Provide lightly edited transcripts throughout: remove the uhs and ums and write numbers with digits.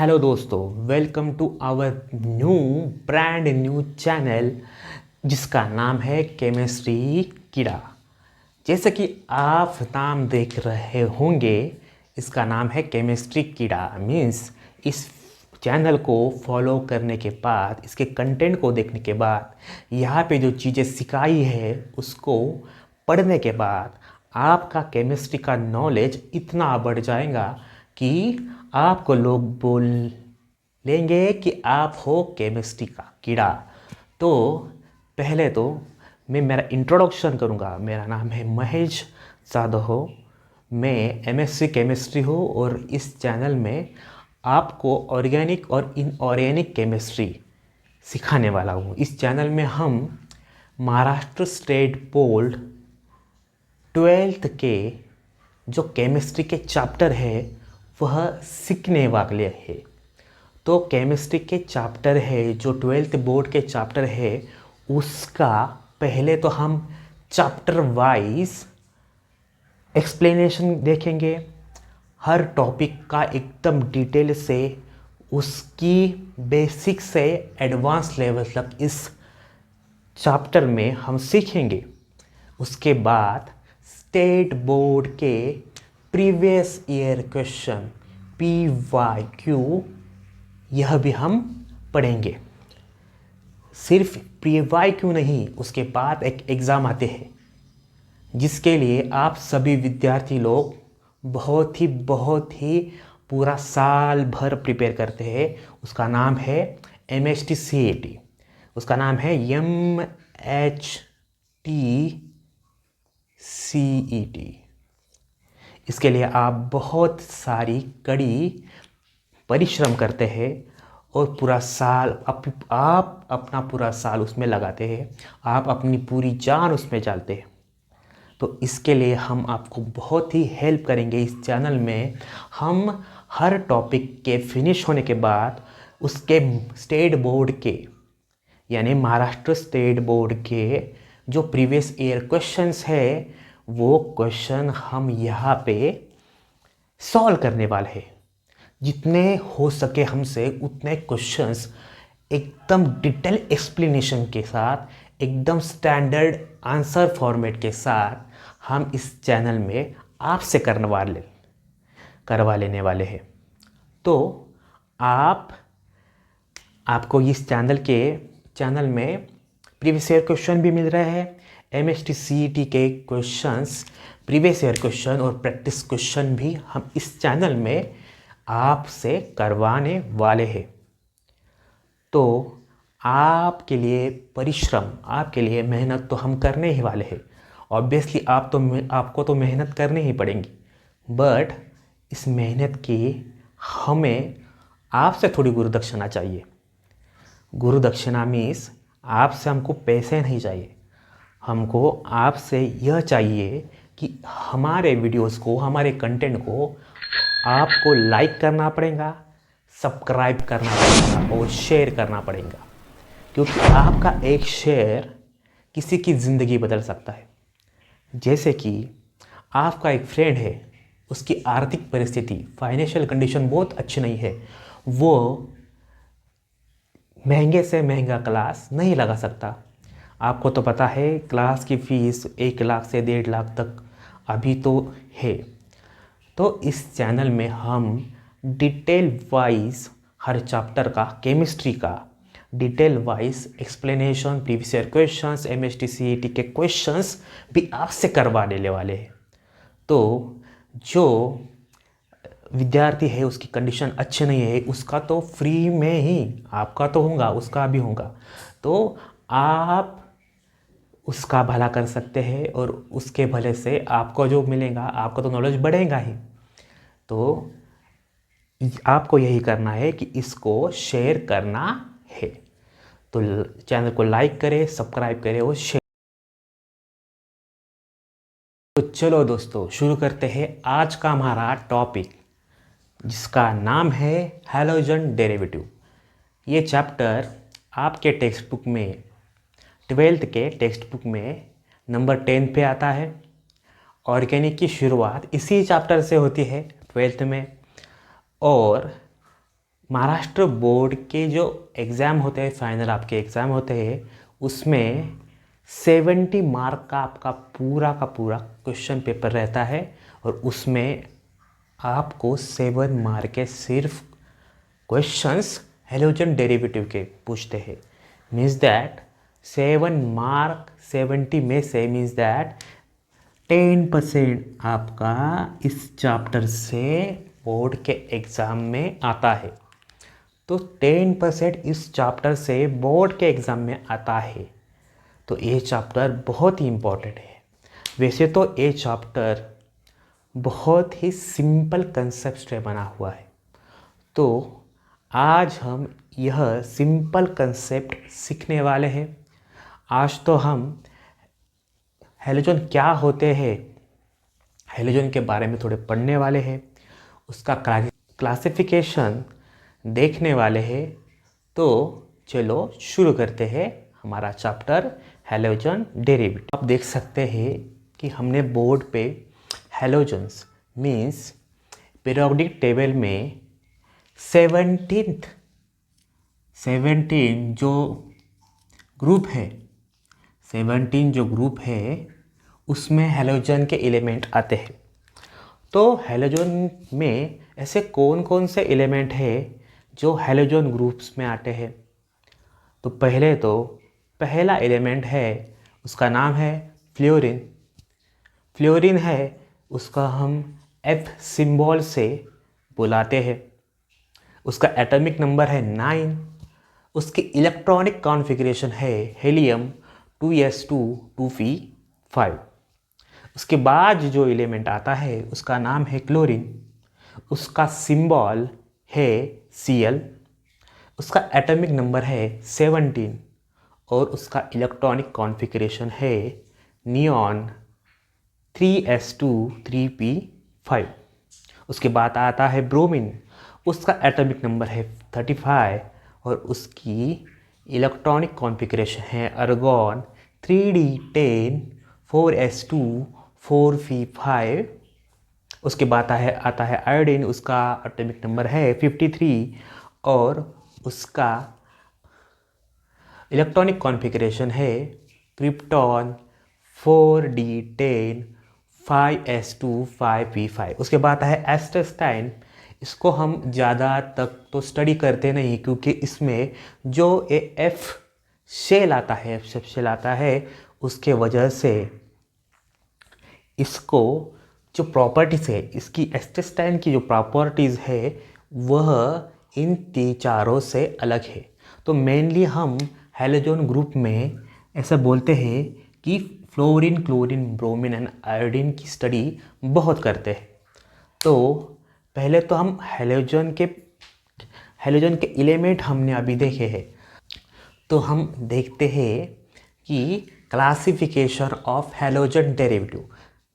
Hello दोस्तों, welcome to our new brand new channel जिसका नाम है केमिस्ट्री कीड़ा। जैसे कि आप नाम देख रहे होंगे, इसका नाम है केमिस्ट्री कीड़ा। मीन्स इस चैनल को फॉलो करने के बाद, इसके कंटेंट को देखने के बाद, यहाँ पे जो चीज़ें सिखाई है उसको पढ़ने के बाद आपका केमिस्ट्री का नॉलेज इतना बढ़ जाएगा कि आपको लोग बोल लेंगे कि आप हो केमिस्ट्री का कीड़ा। तो पहले तो मैं मेरा इंट्रोडक्शन करूँगा। मेरा नाम है महेश जादव हो, मैं एमएससी केमिस्ट्री हूँ और इस चैनल में आपको ऑर्गेनिक और इनऑर्गेनिक केमिस्ट्री सिखाने वाला हूँ। इस चैनल में हम महाराष्ट्र स्टेट बोर्ड 12th के जो केमिस्ट्री के चैप्टर है वह सीखने वाले हैं। तो केमिस्ट्री के चैप्टर है जो 12th बोर्ड के चैप्टर है, उसका पहले तो हम चैप्टर वाइज एक्सप्लेनेशन देखेंगे। हर टॉपिक का एकदम डिटेल से, उसकी बेसिक से एडवांस लेवल तक इस चैप्टर में हम सीखेंगे। उसके बाद स्टेट बोर्ड के प्रीवियस ईयर क्वेश्चन PYQ यह भी हम पढ़ेंगे। सिर्फ PYQ नहीं, उसके बाद एक एग्ज़ाम आते हैं जिसके लिए आप सभी विद्यार्थी लोग बहुत ही पूरा साल भर प्रिपेयर करते हैं। उसका नाम है MHT-CET। उसका नाम है MHT-CET। इसके लिए आप बहुत सारी कड़ी परिश्रम करते हैं और पूरा साल आप अपना पूरा साल उसमें लगाते हैं। आप अपनी पूरी जान उसमें डालते हैं। तो इसके लिए हम आपको बहुत ही हेल्प करेंगे। इस चैनल में हम हर टॉपिक के फिनिश होने के बाद उसके स्टेट बोर्ड के यानी महाराष्ट्र स्टेट बोर्ड के जो प्रीवियस ईयर क्वेश्चंस है वो क्वेश्चन हम यहाँ पे सॉल्व करने वाले हैं। जितने हो सके हमसे उतने क्वेश्चंस एकदम डिटेल एक्सप्लेनेशन के साथ, एकदम स्टैंडर्ड आंसर फॉर्मेट के साथ हम इस चैनल में आपसे करवा लेने वाले हैं। तो आपको इस चैनल में प्रीवियस ईयर क्वेश्चन भी मिल रहे हैं। MHT-CET के क्वेश्चंस, प्रीवियस ईयर क्वेश्चन और प्रैक्टिस क्वेश्चन भी हम इस चैनल में आपसे करवाने वाले हैं। तो आपके लिए परिश्रम, आपके लिए मेहनत तो हम करने ही वाले हैं। ऑब्वियसली आपको तो मेहनत करनी ही पड़ेगी, बट इस मेहनत की हमें आपसे थोड़ी गुरुदक्षिणा चाहिए। गुरुदक्षिणा मीन्स आपसे हमको पैसे नहीं चाहिए, हमको आपसे यह चाहिए कि हमारे वीडियोस को, हमारे कंटेंट को आपको लाइक करना पड़ेगा, सब्सक्राइब करना पड़ेगा और शेयर करना पड़ेगा। क्योंकि आपका एक शेयर किसी की ज़िंदगी बदल सकता है। जैसे कि आपका एक फ्रेंड है, उसकी आर्थिक परिस्थिति, फाइनेंशियल कंडीशन बहुत अच्छी नहीं है, वो महंगे से महंगा क्लास नहीं लगा सकता। आपको तो पता है क्लास की फ़ीस 1 लाख से 1.5 लाख तक अभी तो है। तो इस चैनल में हम डिटेल वाइज हर चैप्टर का, केमिस्ट्री का detail wise explanation, previous year questions, MHT-CET के क्वेश्चंस भी आपसे करवा देने वाले हैं। तो जो विद्यार्थी है उसकी कंडीशन अच्छी नहीं है, उसका तो फ्री में ही, आपका तो होगा, उसका भी होगा। तो आप उसका भला कर सकते हैं और उसके भले से आपको जो मिलेगा, आपका तो नॉलेज बढ़ेगा ही। तो आपको यही करना है कि इसको शेयर करना है। तो चैनल को लाइक करें, सब्सक्राइब करें और शेयर। तो चलो दोस्तों, शुरू करते हैं आज का हमारा टॉपिक, जिसका नाम है हैलोजन डेरिवेटिव। ये चैप्टर आपके टेक्स्ट बुक में, 12th के टेक्स्ट बुक में नंबर 10 पे आता है। ऑर्गेनिक की शुरुआत इसी चैप्टर से होती है 12th में, और महाराष्ट्र बोर्ड के जो एग्ज़ाम होते हैं, फाइनल आपके एग्ज़ाम होते हैं, उसमें 70 मार्क का आपका पूरा का पूरा क्वेश्चन पेपर रहता है और उसमें आपको 7 मार्क के सिर्फ क्वेश्चंस हेलोजन डेरिवेटिव के पूछते हैं। मीन्स दैट 7 मार्क 70 में से मीन्स दैट 10% आपका इस चैप्टर से बोर्ड के एग्ज़ाम में आता है। तो 10% इस चैप्टर से बोर्ड के एग्ज़ाम में आता है, तो ये चैप्टर बहुत ही इम्पोर्टेंट है। वैसे तो ये चैप्टर बहुत ही सिंपल कंसेप्ट से बना हुआ है, तो आज हम यह सिंपल कंसेप्ट सीखने वाले हैं। आज तो हम हेलोजन क्या होते हैं, हेलोजन के बारे में थोड़े पढ़ने वाले हैं, उसका क्लासिफिकेशन देखने वाले हैं। तो चलो शुरू करते हैं हमारा चैप्टर हेलोजन डेरिवेटिव। आप देख सकते हैं कि हमने बोर्ड पे हेलोजन्स मीन्स पीरियोडिक टेबल में 17 जो ग्रुप है, 17 जो ग्रुप है उसमें हेलोजन के एलिमेंट आते हैं। तो हेलोजन में ऐसे कौन कौन से एलिमेंट है जो हेलोजन ग्रुप्स में आते हैं? तो पहला एलिमेंट है, उसका नाम है फ्लोरीन। फ्लोरीन है, उसका हम F सिंबल से बुलाते हैं। उसका एटॉमिक नंबर है 9। उसकी इलेक्ट्रॉनिक कॉन्फ़िगरेशन है हीलियम 2s2 2p5। उसके बाद जो एलिमेंट आता है उसका नाम है क्लोरीन। उसका सिंबल है Cl। उसका एटॉमिक नंबर है 17 और उसका इलेक्ट्रॉनिक कॉन्फ़िगरेशन है नियॉन 3s2 3p5। उसके बाद आता है ब्रोमीन। उसका एटॉमिक नंबर है 35 और उसकी इलेक्ट्रॉनिक कॉन्फ़िगरेशन है आर्गन 3d10 4s2 4p5। उसके बाद आता है आयोडीन। उसका एटॉमिक नंबर है 53 और उसका इलेक्ट्रॉनिक कॉन्फ़िगरेशन है क्रिप्टॉन 4d10 5s2 5p5। उसके बाद है एस्टेस्टाइन। इसको हम ज़्यादा तक तो स्टडी करते नहीं, क्योंकि इसमें जो एफ शेल आता है, एफ शेल आता है, उसके वजह से इसको जो प्रॉपर्टीज़ है, इसकी एस्टेस्टाइन की जो प्रॉपर्टीज़ है वह इन चारों से अलग है। तो मेनली हम हेलोजन ग्रुप में ऐसा बोलते हैं कि fluorine, chlorine, bromine and iodine की स्टडी बहुत करते हैं। तो पहले तो हम हेलोजन के एलिमेंट हमने अभी देखे हैं, तो हम देखते हैं कि classification of halogen derivative.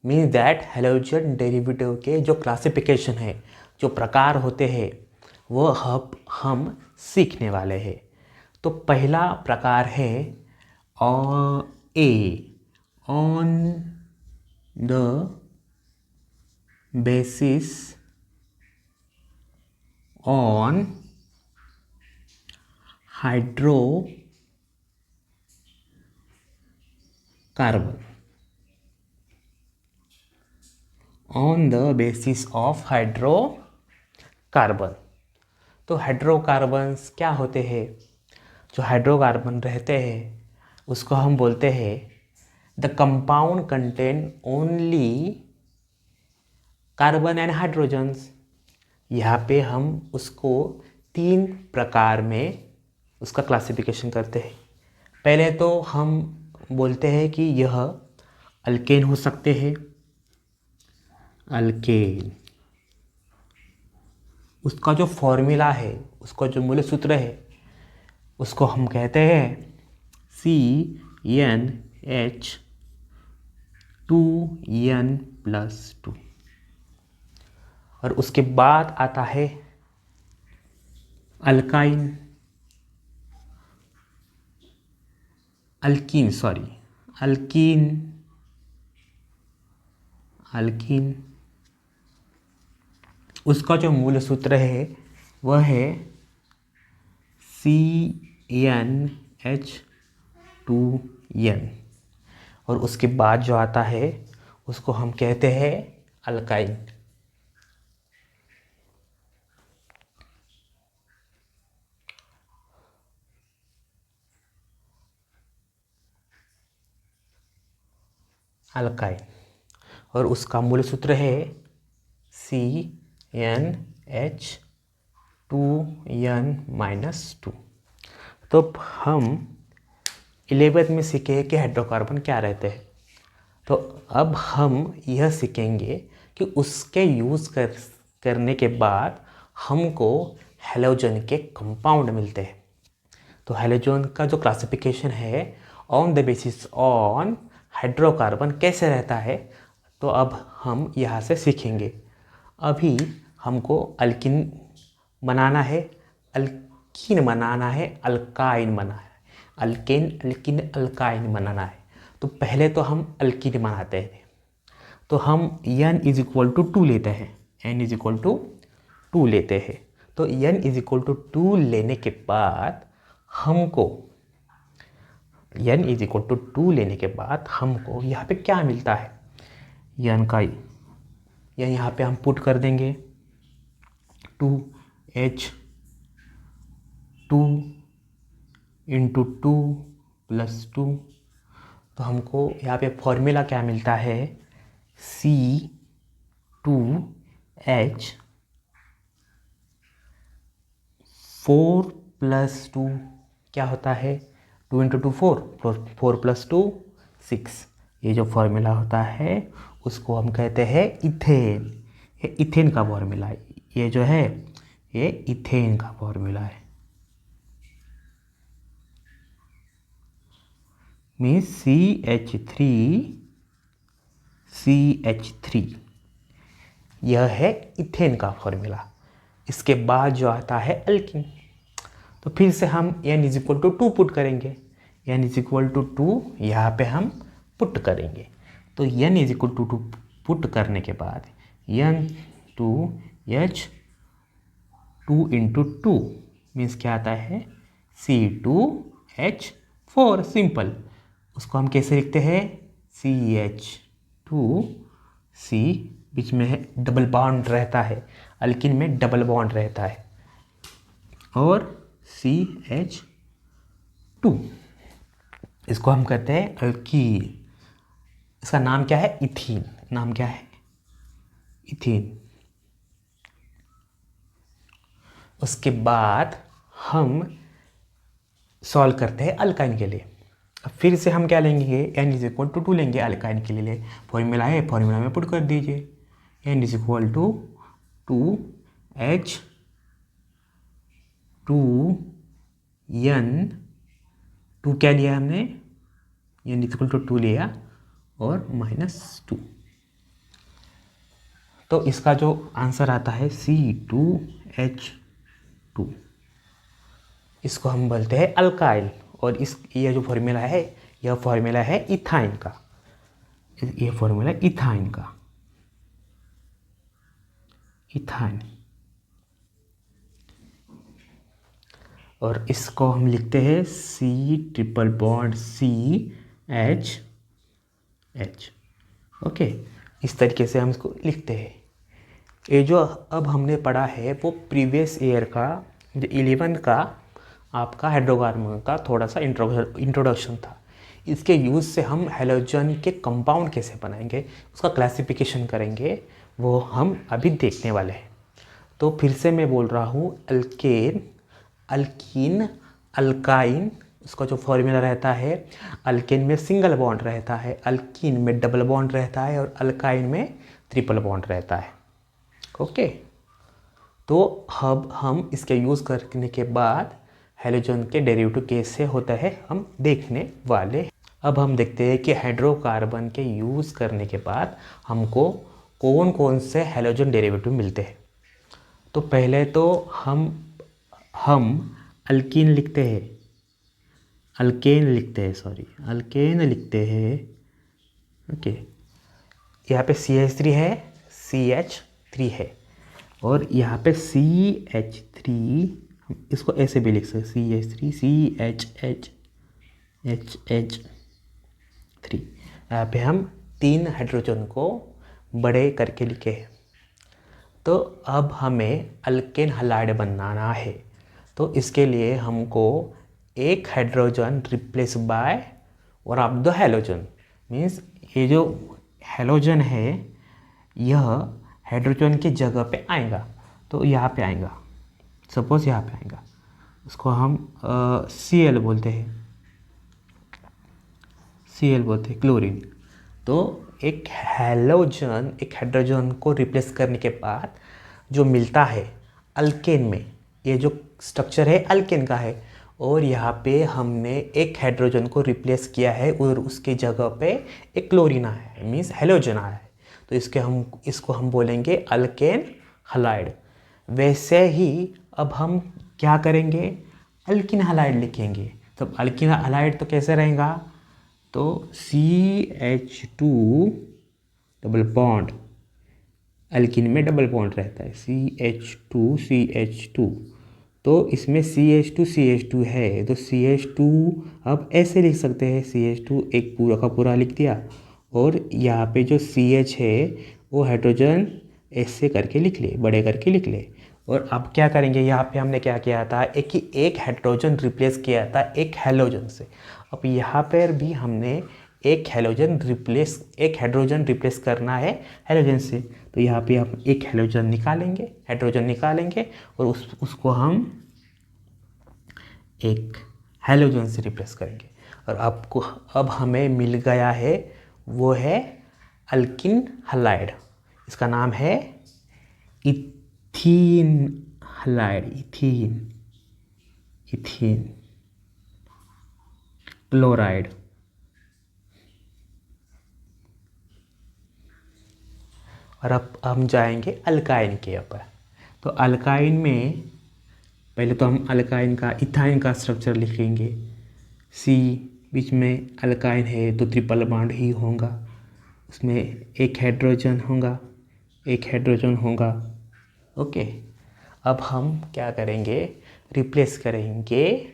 Means that halogen derivative के जो क्लासिफिकेशन है, जो प्रकार होते हैं, वो हम सीखने वाले हैं। तो पहला प्रकार है on the basis on hydrocarbon. On the basis of hydrocarbon. तो हाइड्रोकार्बन्स क्या होते हैं? जो हाइड्रोकार्बन रहते हैं उसको हम बोलते हैं the compound contain only carbon and hydrogens. यहाँ पे हम उसको 3 प्रकार में उसका क्लासिफिकेशन करते हैं। पहले तो हम बोलते हैं कि यह अल्केन हो सकते हैं। अल्केन, उसका जो फॉर्मूला है, उसका जो मूल सूत्र है, उसको हम कहते हैं CnH2n+2। और उसके बाद आता है अल्कीन। उसका जो मूल सूत्र है वह है CnH2n, और उसके बाद जो आता है उसको हम कहते हैं अल्काइन। अल्काइन, और उसका मूल सूत्र है CnH2n-2। तो हम 11th में सीखे कि हाइड्रोकार्बन क्या रहते हैं। तो अब हम यह सीखेंगे कि उसके यूज़ करने के बाद हमको हैलोजन के कंपाउंड मिलते हैं। तो हैलोजन का जो क्लासिफिकेशन है on the basis on hydrocarbon कैसे रहता है, तो अब हम यहाँ से सीखेंगे। अभी हमको अल्किन बनाना है, अल्कीन बनाना है, अल्काइन बनाना है, अल्केन अल्किन अल्काइन बनाना है। तो पहले तो हम अल्कीन बनाते हैं। तो हम n=2 लेते हैं, n=2 लेते हैं। तो n=2 लेने के बाद हमको n=2 लेने के बाद हमको यहाँ पे क्या मिलता है, n का यहाँ पे हम पुट कर देंगे 2H2 × 2 + 2। तो हमको यहाँ पे फॉर्मूला क्या मिलता है, C2H4 + 2 क्या होता है, 2 × 2 4, 4 + 2 6। ये जो फॉर्मूला होता है उसको हम कहते हैं इथेन। ये इथेन का फॉर्मूला है, ये जो है ये इथेन का फॉर्मूला है। मीन्स CH3 यह है इथेन का फॉर्मूला। इसके बाद जो आता है अल्किन। तो फिर से हम n=2 पुट करेंगे, n=2 यहाँ पे हम पुट करेंगे। तो n=2 पुट करने के बाद N2H2 × 2 मीन्स क्या आता है, C2H4। सिंपल। उसको हम कैसे लिखते हैं, CH2C, बीच में है डबल बॉन्ड रहता है, अल्किन में डबल बॉन्ड रहता है, और CH2, इसको हम कहते हैं अल्कीन। इसका नाम क्या है, इथीन। नाम क्या है, इथीन। उसके बाद हम सॉल्व करते हैं अल्काइन के लिए। अब फिर से हम क्या लेंगे, n=2 लेंगे अल्काइन के लिए। फॉर्मूला है, फॉर्मूला में पुट कर दीजिए, n=2H2n, 2 क्या लिया हमने, n=2 लिया और -2। तो इसका जो आंसर आता है C2H2, इसको हम बोलते हैं अल्काइल। और ये जो फॉर्मूला है, यह फॉर्मूला है इथाइन का, ये फॉर्मूला इथाइन का, इथाइन। और इसको हम लिखते हैं C∼CH। ओके, इस तरीके से हम इसको लिखते हैं। ये जो अब हमने पढ़ा है वो प्रीवियस ईयर का, जो 11th का आपका हाइड्रोकार्बन का थोड़ा सा इंट्रोडक्शन था। इसके यूज़ से हम हैलोजन के कंपाउंड कैसे बनाएंगे, उसका क्लासिफिकेशन करेंगे, वो हम अभी देखने वाले हैं। तो फिर से मैं बोल रहा हूँ, अल्केन, अल्कीन, अल्काइन, उसका जो फॉर्मूला रहता है, अल्केन में सिंगल बॉन्ड रहता है, अल्कीन में डबल बॉन्ड रहता है, और अल्काइन में ट्रिपल बॉन्ड रहता है। ओके, तो अब हम इसके यूज़ करने के बाद हैलोजन के डेरिवेटिव कैसे होता है हम देखने वाले हैं। अब हम देखते हैं कि हाइड्रोकार्बन के यूज़ करने के बाद हमको कौन कौन से हैलोजन डेरिवेटिव मिलते हैं। तो पहले तो हम अल्कीन लिखते हैं, अल्केन लिखते हैं। ओके, यहाँ पे CH3 है, CH3 है, और यहाँ पे CH3 हम इसको ऐसे भी लिख सकते CH3 CHH3। यहाँ पे हम 3 हाइड्रोजन को बड़े करके लिखे हैं। तो अब हमें अल्केन हलाइड बनाना है, तो इसके लिए हमको एक hydrogen replace by one of the halogen. Means ये जो हैलोजन है यह हाइड्रोजन की जगह पे आएगा, तो यहाँ पे आएगा, सपोज यहाँ पे आएगा, उसको हम Cl बोलते हैं, Cl बोलते हैं, क्लोरीन। तो एक हैलोजन एक हाइड्रोजन को रिप्लेस करने के बाद जो मिलता है अल्केन में, ये जो स्ट्रक्चर है अल्केन का है, और यहाँ पे हमने एक हाइड्रोजन को रिप्लेस किया है और उसके जगह पे एक क्लोरीन आया है, मीन्स हैलोजन आया है। तो इसको हम बोलेंगे अल्केन हलाइड। वैसे ही अब हम क्या करेंगे, अल्किन हलाइड लिखेंगे। तो अल्किन हलाइड तो कैसे रहेगा, तो CH2 डबल बॉन्ड, अल्किन में डबल बॉन्ड रहता है, CH2 तो इसमें CH2 है, तो CH2 अब ऐसे लिख सकते हैं, CH2 एक पूरा का पूरा लिख दिया, और यहाँ पे जो CH है वो हाइड्रोजन ऐसे करके लिख ले, बड़े करके लिख ले। और अब क्या करेंगे, यहाँ पे हमने क्या किया था, एक हाइड्रोजन रिप्लेस किया था एक हैलोजन से। अब यहाँ पर भी हमने एक हाइड्रोजन रिप्लेस करना है हैलोजन से, तो यहाँ पे हम एक हाइड्रोजन निकालेंगे और उसको हम एक हैलोजन से रिप्लेस करेंगे। और अब हमें मिल गया है, वो है अल्किन हलाइड। इसका नाम है इथीन हलाइड, इथीन क्लोराइड। और अब हम जाएंगे अल्काइन के ऊपर। तो अल्काइन में पहले तो हम अल्काइन का इथाइन का स्ट्रक्चर लिखेंगे। C बीच में अल्काइन है तो ट्रिपल बॉन्ड ही होगा, उसमें एक हाइड्रोजन होगा। ओके, अब हम क्या करेंगे, रिप्लेस करेंगे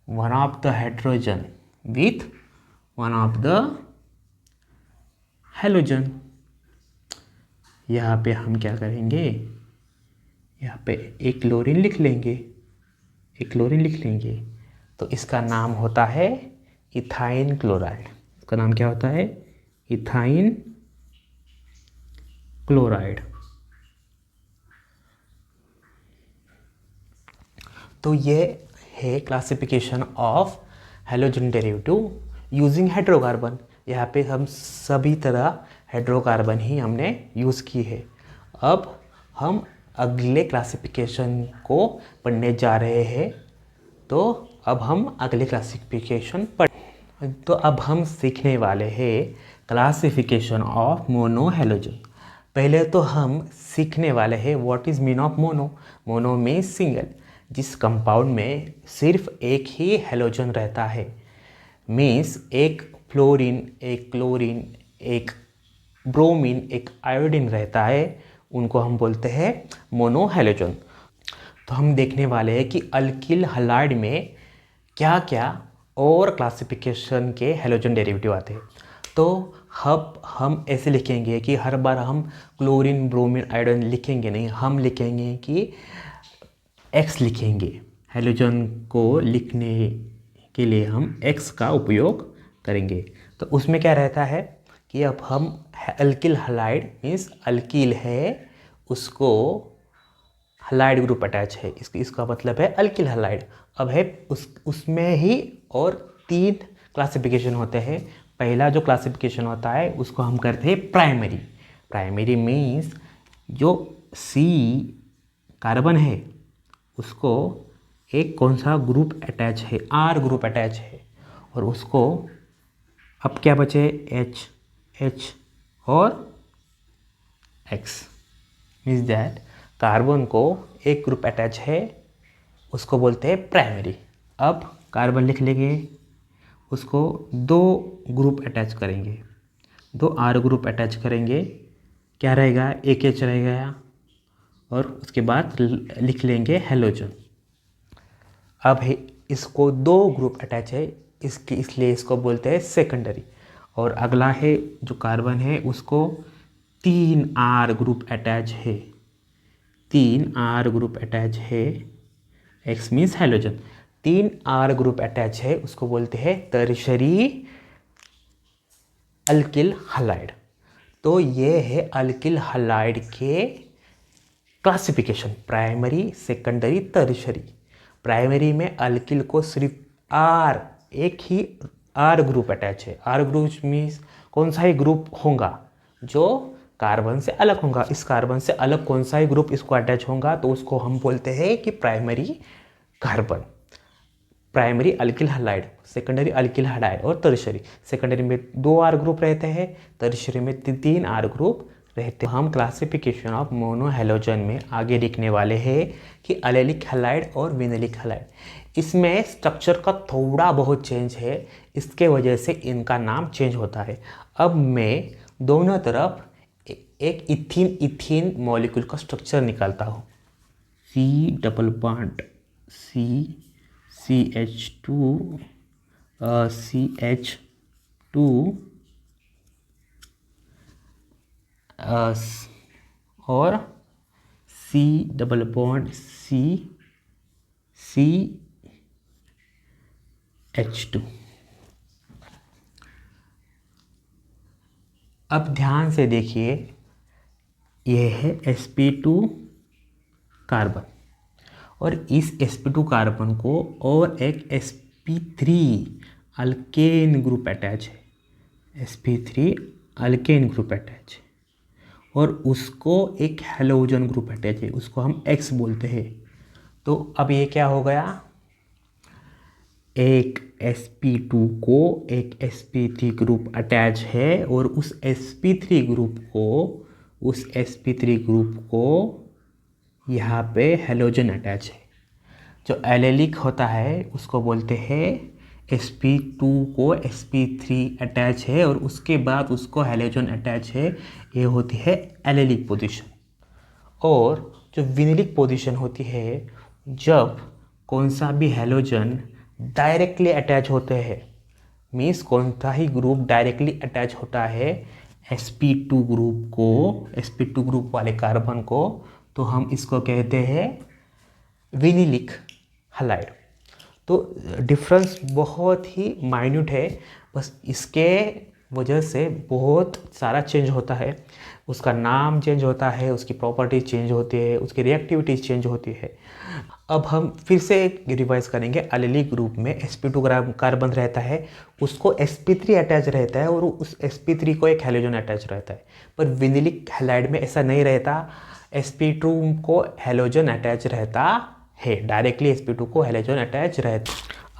one of the hydrogen with one of the halogen. यहाँ पे हम क्या करेंगे, यहाँ पे एक क्लोरीन लिख लेंगे, तो इसका नाम होता है इथाइन क्लोराइड। इसका नाम क्या होता है, इथाइन क्लोराइड। तो ये है classification of halogen derivative using hydrocarbon. यहाँ पे हम सभी तरह हाइड्रोकार्बन ही हमने यूज़ की है। अब हम अगले क्लासिफिकेशन को पढ़ने जा रहे हैं, तो अब हम अगले क्लासिफिकेशन तो अब हम सीखने वाले हैं क्लासिफिकेशन ऑफ मोनो हैलोजन। पहले तो हम सीखने वाले हैं what is mean of mono में सिंगल, जिस कंपाउंड में सिर्फ एक ही हैलोजन रहता है, मीन्स एक फ्लोरीन, एक क्लोरीन, एक ब्रोमीन, एक आयोडीन रहता है, उनको हम बोलते हैं मोनो हैलोजन। तो हम देखने वाले हैं कि अल्किल हलाइड में क्या क्या और क्लासिफिकेशन के हैलोजन डेरिवेटिव आते हैं। तो हम ऐसे लिखेंगे कि हर बार हम क्लोरीन, ब्रोमीन, आयोडीन लिखेंगे नहीं, हम लिखेंगे कि X लिखेंगे। हैलोजन को लिखने के लिए हम X का उपयोग करेंगे। तो उसमें क्या रहता है कि अब हम अल्किल हलाइड मीन्स अल्किल है, उसको हलाइड ग्रुप अटैच है, इसका मतलब है अल्किल हलाइड। अब है उसमें ही और 3 क्लासिफिकेशन होते हैं। पहला जो क्लासिफिकेशन होता है उसको हम करते हैं प्राइमरी मीन्स जो C कार्बन है उसको एक कौन सा ग्रुप अटैच है, R ग्रुप अटैच है, और उसको अब क्या बचे H और X, मीन्स दैट कार्बन को एक ग्रुप अटैच है, उसको बोलते हैं प्राइमरी। अब कार्बन लिख लेंगे, उसको 2 ग्रुप अटैच करेंगे, 2 R ग्रुप अटैच करेंगे, क्या रहेगा, एक H रहेगा, और उसके बाद लिख लेंगे हैलोजन। अब है इसको दो ग्रुप अटैच है इसकी, इसलिए इसको बोलते हैं सेकेंडरी। और अगला है जो कार्बन है उसको 3R ग्रुप अटैच है, 3R ग्रुप अटैच है, X means halogen. 3R group attach है उसको बोलते हैं टर्शरी अल्किल हलाइड। तो ये है अल्किल हलाइड के classification, primary, secondary, tertiary. Primary में अल्किल को सिर्फ R, एक ही R ग्रुप अटैच है। R ग्रुप मीन्स कौन सा ही ग्रुप होगा जो कार्बन से अलग होगा, इस कार्बन से अलग कौन सा ही ग्रुप इसको अटैच होगा तो उसको हम बोलते हैं कि primary carbon, primary alkyl halide, secondary alkyl halide और टर्शरी। सेकेंडरी में 2R ग्रुप रहते हैं, टर्शरी में 3R ग्रुप रहते हैं। हम क्लासिफिकेशन ऑफ मोनो हेलोजन में आगे लिखने वाले हैं कि एलेलिक हैलाइड और विनैलिक हैलाइड। इसमें स्ट्रक्चर का थोड़ा बहुत चेंज है, इसके वजह से इनका नाम चेंज होता है। अब मैं दोनों तरफ एक इथीन इथीन मॉलिक्यूल का स्ट्रक्चर निकालता हूँ। C double bond CH2 CH2 और C डबल बॉन्ड CH2। अब ध्यान से देखिए, यह है sp2 कार्बन और इस sp2 कार्बन को और एक sp3 अल्केन ग्रुप अटैच है, sp3 अल्केन ग्रुप अटैच है और उसको एक हेलोजन ग्रुप अटैच है, उसको हम X बोलते हैं। तो अब ये क्या हो गया, एक sp2 को एक sp3 ग्रुप अटैच है और उस sp3 ग्रुप को यहाँ पे हेलोजन अटैच है। जो एलेलिक होता है उसको बोलते हैं sp2 को sp3 अटैच है और उसके बाद उसको हेलोजन अटैच है, ये होती है एलेलिक पोजीशन। और जो विनिलिक पोजीशन होती है जब कौन सा भी हेलोजन डायरेक्टली अटैच होते हैं, मीन्स कौन सा ही ग्रुप डायरेक्टली अटैच होता है sp2 ग्रुप को, sp2 ग्रुप वाले कार्बन को, तो हम इसको कहते हैं विनिलिक हैलाइड। तो डिफरेंस बहुत ही माइन्यूट है, बस इसके वजह से बहुत सारा चेंज होता है, उसका नाम चेंज होता है, उसकी प्रॉपर्टीज चेंज होती है, उसकी रिएक्टिविटीज चेंज होती है। अब हम फिर से रिवाइज करेंगे। एलेलिक ग्रुप में sp2 कार्बन रहता है, उसको sp3 अटैच रहता है और उस sp3 को एक हेलोजन अटैच रहता है। पर विनिलिक हैलाइड में ऐसा नहीं रहता, sp2 को हेलोजन अटैच रहता है, डायरेक्टली sp2 को हेलोजन अटैच रहता।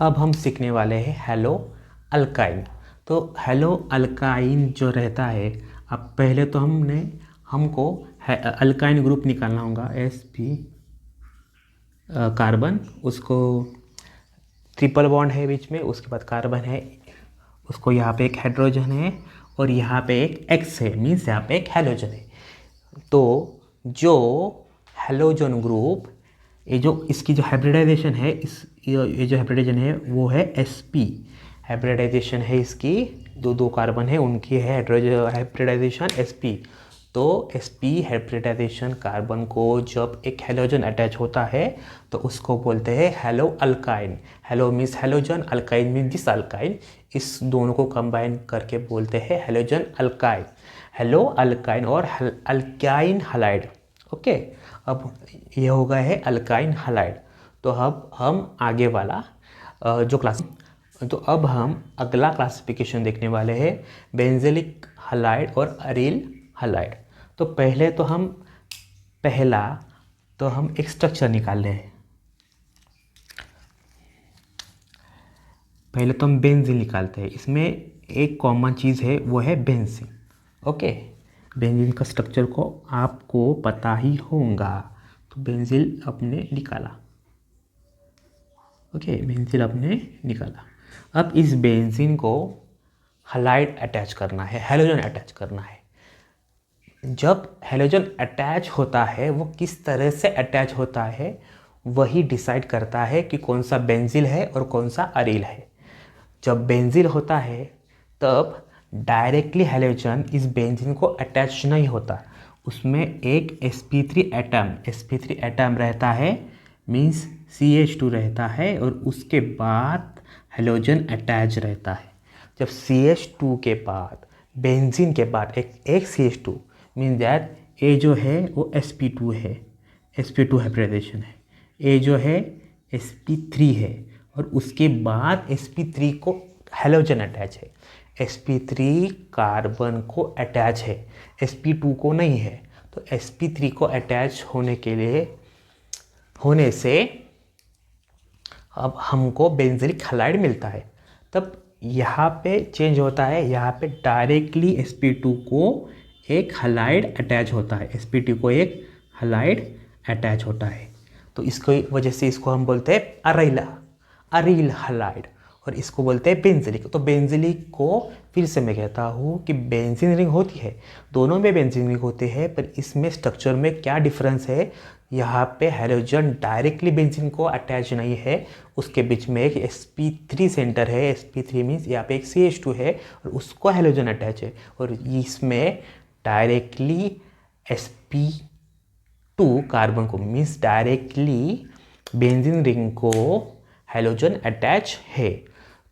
अब हम सीखने वाले हैं हेलो अल्काइन। तो हेलो अल्काइन जो रहता है, अब पहले तो हमको अल्काइन ग्रुप निकालना होगा। sp कार्बन, उसको ट्रिपल बॉन्ड है बीच में, उसके बाद कार्बन है, उसको यहाँ पे एक हाइड्रोजन है और यहाँ पे एक X है, मीन्स यहाँ पे एक हेलोजन है। तो जो हेलोजन ग्रुप, ये जो इसकी जो हाइब्रिडाइजेशन है, ये जो हाइब्रिडाइजेशन है वो है sp हाइब्रिडाइजेशन है इसकी, दो कार्बन है उनकी है हाइब्रिडाइजेशन sp। तो sp हाइब्रिडाइजेशन कार्बन को जब एक हेलोजन अटैच होता है तो उसको बोलते हैं hello alkyne. Hello means halogen, alkyne means this alkyne, इस दोनों को कंबाइन करके बोलते हैं हेलोजन अल्काइन, हेलो अल्काइन और अल्काइन हैलाइड। ओके, अब ये हो गया है अल्काइन हैलाइड। तो अब हम आगे वाला जो क्लास, तो अब हम अगला क्लासिफिकेशन देखने वाले हैं, बेंजेलिक हैलाइड और अरील हैलाइड। तो पहले तो हम एक स्ट्रक्चर निकाल रहे हैं। पहले तो हम बेंजीन निकालते हैं, इसमें एक कॉमन चीज़ है वो है बेंजीन। ओके, बेंजीन का स्ट्रक्चर को आपको पता ही होगा। तो बेंजीन आपने निकाला, ओके, बेंजीन आपने निकाला। अब इस बेंजीन को हैलाइड अटैच करना है, हेलोजन अटैच करना है। जब हेलोजन अटैच होता है वो किस तरह से अटैच होता है वही डिसाइड करता है कि कौन सा बेंजील है और कौन सा अरील है। जब बेंजील होता है तब डायरेक्टली हैलोजन इस बेंजीन को अटैच नहीं होता, उसमें एक sp3 एटम रहता है, मीन्स CH2 रहता है, और उसके बाद हैलोजन अटैच रहता है। जब CH2 के बाद बेंजीन के बाद एक CH2 मीन्स दैट ए जो है वो sp2 है, sp2 हाइब्रिडाइजेशन है, ए जो है sp3 है, और उसके बाद sp3 को हैलोजन अटैच है। sp3 कार्बन को अटैच है, sp2 को नहीं है। तो sp3 को अटैच होने से अब हमको बेंजीलिक हैलाइड मिलता है। तब यहाँ पे चेंज होता है, यहाँ पे डायरेक्टली sp2 को एक हैलाइड अटैच होता है, sp2 को एक हैलाइड अटैच होता है। तो इसको वजह से इसको हम बोलते हैं अरील हैलाइड, और इसको बोलते हैं बेंजीलिक। तो बेंजीलिक को फिर से मैं कहता हूँ कि बेंजीन रिंग होती है, दोनों में बेंजीन रिंग होते हैं, पर इसमें स्ट्रक्चर में क्या डिफरेंस है, यहाँ पे हैलोजन डायरेक्टली बेंजीन को अटैच नहीं है, उसके बीच में एक sp3 सेंटर है, sp3 मीन्स यहाँ पे एक CH2 है और उसको हैलोजन अटैच है, और इसमें डायरेक्टली sp2 कार्बन को मीन्स डायरेक्टली बेंजीन रिंग को हैलोजन अटैच है।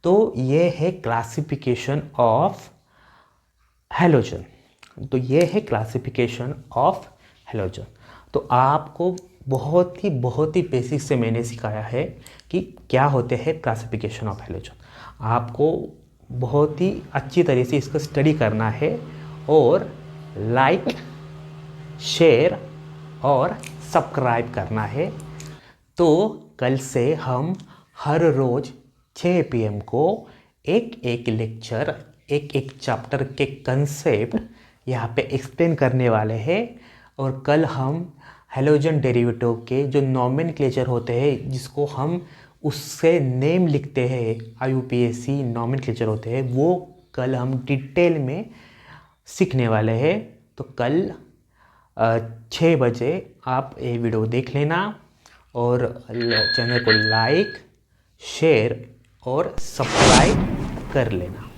तो ये है क्लासिफिकेशन ऑफ हैलोजन। तो आपको बहुत ही बेसिक से मैंने सिखाया है कि क्या होते हैं क्लासिफिकेशन ऑफ हैलोजन। आपको बहुत ही अच्छी तरह से इसको स्टडी करना है, और लाइक, शेयर और सब्सक्राइब करना है। तो कल से हम हर रोज़ 6 PM को एक लेक्चर, एक चैप्टर के कंसेप्ट यहाँ पे एक्सप्लेन करने वाले हैं। और कल हम हैलोजन डेरिवेटिव के जो नॉमेनक्लेचर होते हैं, जिसको हम उससे नेम लिखते हैं, IUPAC नॉमेनक्लेचर होते हैं, वो कल हम डिटेल में सीखने वाले हैं। तो कल 6 बजे आप ये वीडियो देख लेना, और चैनल को लाइक, शेयर और सब्सक्राइब कर लेना।